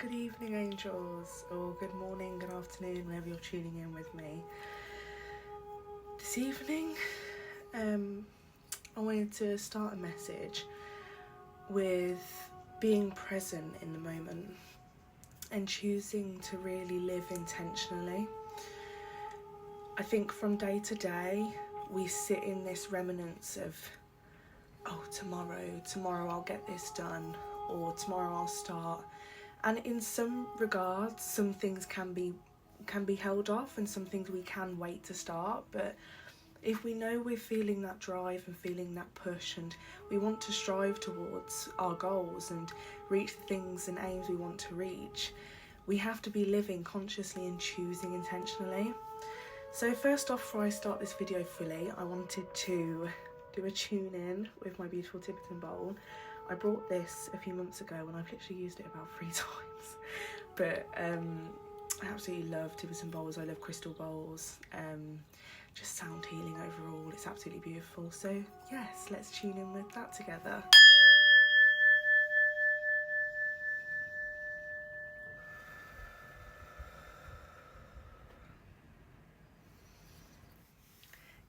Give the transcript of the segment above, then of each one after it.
Good evening, angels, or good morning, good afternoon, whenever you're tuning in with me. This evening, I wanted to start a message with being present in the moment and choosing to really live intentionally. I think from day to day, we sit in this remnants of, tomorrow I'll get this done, or tomorrow I'll start. And in some regards, some things can be held off and some things we can wait to start. But if we know we're feeling that drive and feeling that push and we want to strive towards our goals and reach the things and aims we want to reach, we have to be living consciously and choosing intentionally. So first off, before I start this video fully, I wanted to do a tune in with my beautiful Tibetan bowl. I brought this a few months ago and I've literally used it about 3 times. But I absolutely love Tibetan bowls. I love crystal bowls. Just sound healing overall. It's absolutely beautiful. So yes, let's tune in with that together.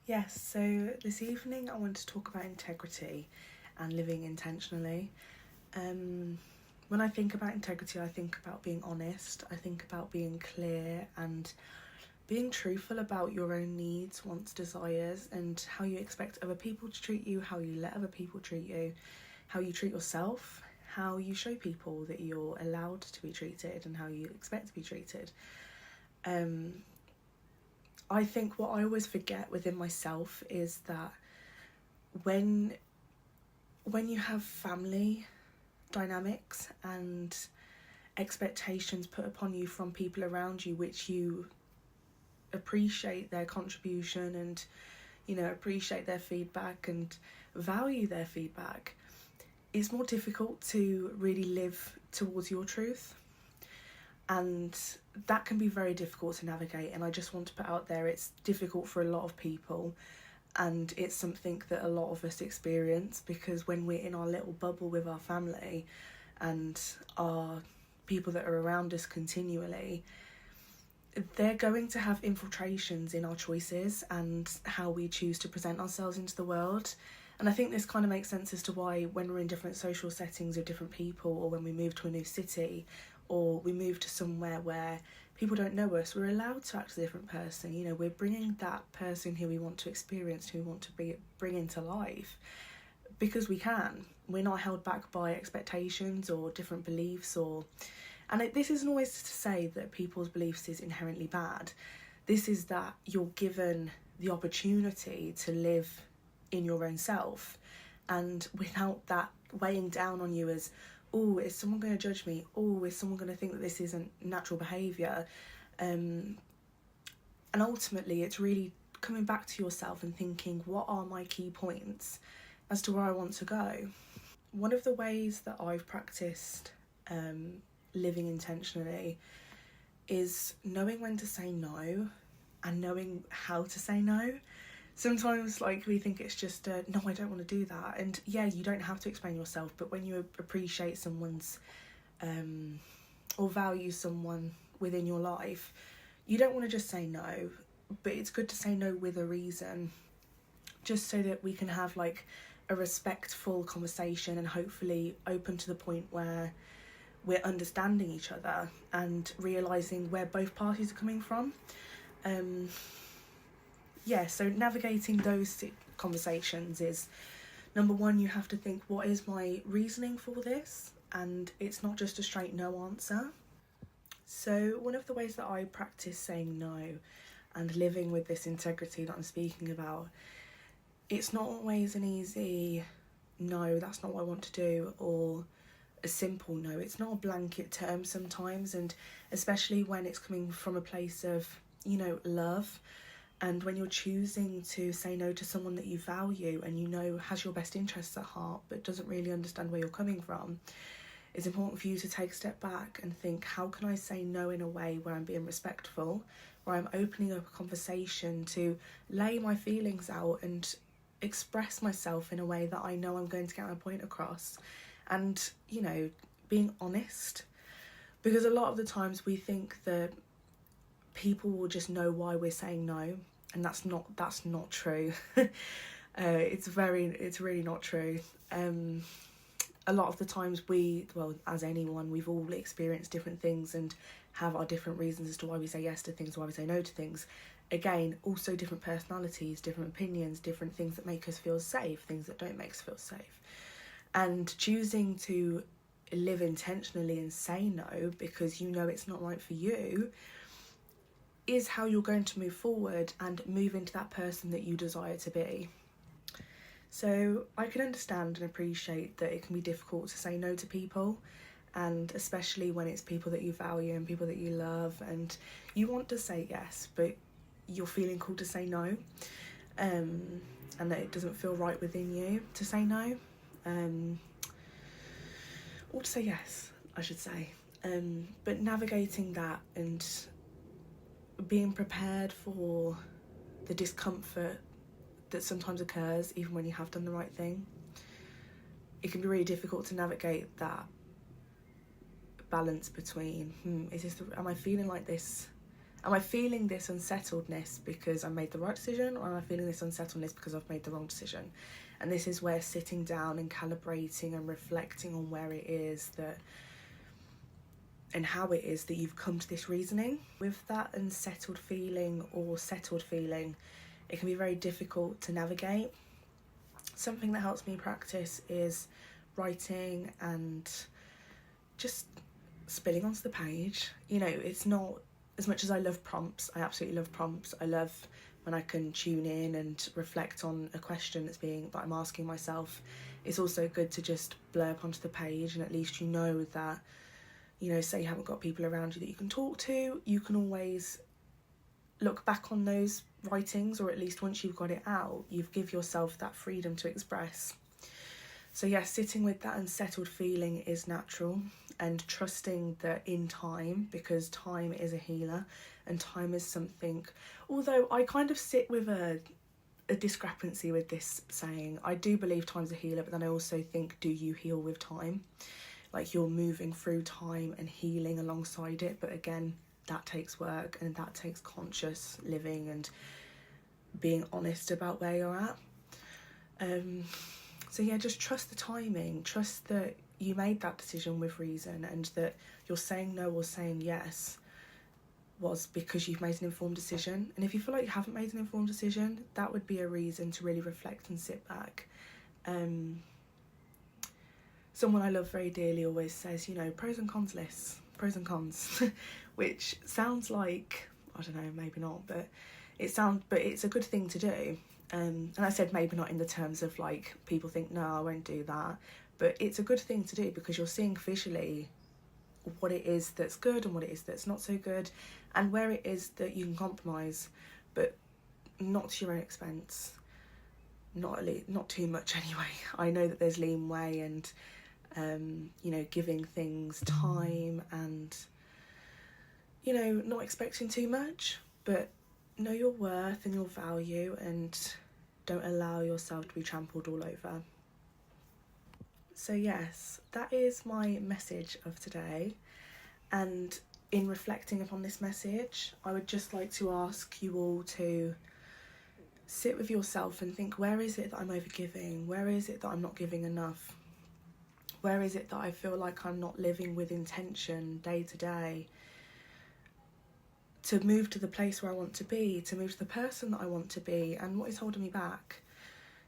Yes, so this evening I want to talk about integrity and living intentionally. When I think about integrity, I think about being honest, I think about being clear and being truthful about your own needs, wants, desires, and how you expect other people to treat you, how you let other people treat you, how you treat yourself, how you show people that you're allowed to be treated and how you expect to be treated. I think what I always forget within myself is that when you have family dynamics and expectations put upon you from people around you, which you appreciate their contribution and, appreciate their feedback and value their feedback, it's more difficult to really live towards your truth. And that can be very difficult to navigate, and I just want to put out there it's difficult for a lot of people, and it's something that a lot of us experience because when we're in our little bubble with our family and our people that are around us continually, they're going to have infiltrations in our choices and how we choose to present ourselves into the world. And I think this kind of makes sense as to why when we're in different social settings with different people, or when we move to a new city, or we move to somewhere where people don't know us, we're allowed to act as a different person. We're bringing that person who we want to experience, who we want to bring into life, because we can. We're not held back by expectations or different beliefs, this isn't always to say that people's beliefs is inherently bad. This is that you're given the opportunity to live in your own self, and without that weighing down on you as, oh, is someone going to judge me? Oh, is someone going to think that this isn't natural behaviour? And ultimately, it's really coming back to yourself and thinking, what are my key points as to where I want to go? One of the ways that I've practiced living intentionally is knowing when to say no and knowing how to say no. Sometimes, we think it's just, no, I don't want to do that. And yeah, you don't have to explain yourself, but when you appreciate someone's, or value someone within your life, you don't want to just say no, but it's good to say no with a reason, just so that we can have, a respectful conversation and hopefully open to the point where we're understanding each other and realising where both parties are coming from. So navigating those conversations is, number one, you have to think, what is my reasoning for this? And it's not just a straight no answer. So one of the ways that I practice saying no and living with this integrity that I'm speaking about, it's not always an easy no, that's not what I want to do, or a simple no. It's not a blanket term sometimes, and especially when it's coming from a place of, love. And when you're choosing to say no to someone that you value and has your best interests at heart but doesn't really understand where you're coming from, it's important for you to take a step back and think, how can I say no in a way where I'm being respectful, where I'm opening up a conversation to lay my feelings out and express myself in a way that I know I'm going to get my point across. And, being honest Because a lot of the times we think that people will just know why we're saying no, and that's not true. It's really not true. A lot of the times as anyone, we've all experienced different things and have our different reasons as to why we say yes to things, why we say no to things. Again, also different personalities, different opinions, different things that make us feel safe, things that don't make us feel safe. And choosing to live intentionally and say no because you know it's not right for you is how you're going to move forward and move into that person that you desire to be. So I can understand and appreciate that it can be difficult to say no to people, and especially when it's people that you value and people that you love, and you want to say yes but you're feeling called to say no, and that it doesn't feel right within you to say no, or to say yes, I should say. But navigating that and being prepared for the discomfort that sometimes occurs even when you have done the right thing. It can be really difficult to navigate that balance between, am I feeling like this? Am I feeling this unsettledness because I made the right decision, or am I feeling this unsettledness because I've made the wrong decision? And this is where sitting down and calibrating and reflecting on where it is that and how it is that you've come to this reasoning. With that unsettled feeling or settled feeling, it can be very difficult to navigate. Something that helps me practice is writing and just spilling onto the page. You know, it's not, as much as I love prompts, I absolutely love prompts. I love when I can tune in and reflect on a question that I'm asking myself. It's also good to just blurb onto the page, and at least you know that, you know, say you haven't got people around you that you can talk to, you can always look back on those writings, or at least once you've got it out, you've give yourself that freedom to express. So yeah, sitting with that unsettled feeling is natural, and trusting that in time, because time is a healer and time is something, although I kind of sit with a discrepancy with this saying. I do believe time's a healer, but then I also think, do you heal with time? Like, you're moving through time and healing alongside it, but again, that takes work and that takes conscious living and being honest about where you're at. So yeah, just trust the timing, trust that you made that decision with reason, and that you're saying no or saying yes was because you've made an informed decision. And if you feel like you haven't made an informed decision, that would be a reason to really reflect and sit back. Someone I love very dearly always says, you know, pros and cons lists, pros and cons, which sounds like, I don't know, maybe not, but it's a good thing to do. And I said maybe not in the terms of like people think, no, I won't do that, but it's a good thing to do because you're seeing visually what it is that's good and what it is that's not so good, and where it is that you can compromise, but not to your own expense. Not too much anyway. I know that there's leeway and you know, giving things time and, you know, not expecting too much, but know your worth and your value, and don't allow yourself to be trampled all over. So yes, that is my message of today, and in reflecting upon this message, I would just like to ask you all to sit with yourself and think, where is it that I'm overgiving? Where is it that I'm not giving enough? Where is it that I feel like I'm not living with intention day to day to move to the place where I want to be, to move to the person that I want to be, and what is holding me back?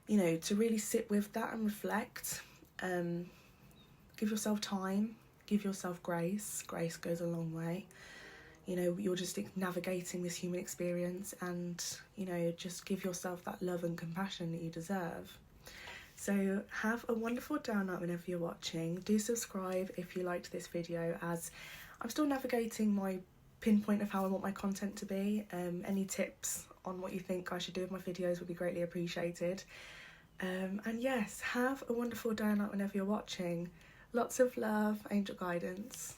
You know, to really sit with that and reflect. Give yourself time, give yourself grace. Grace goes a long way. You know, you're just navigating this human experience, and, you know, just give yourself that love and compassion that you deserve. So have a wonderful day or night whenever you're watching. Do subscribe if you liked this video, as I'm still navigating my pinpoint of how I want my content to be. Any tips on what you think I should do with my videos would be greatly appreciated. And yes, have a wonderful day or night whenever you're watching. Lots of love, angel guidance.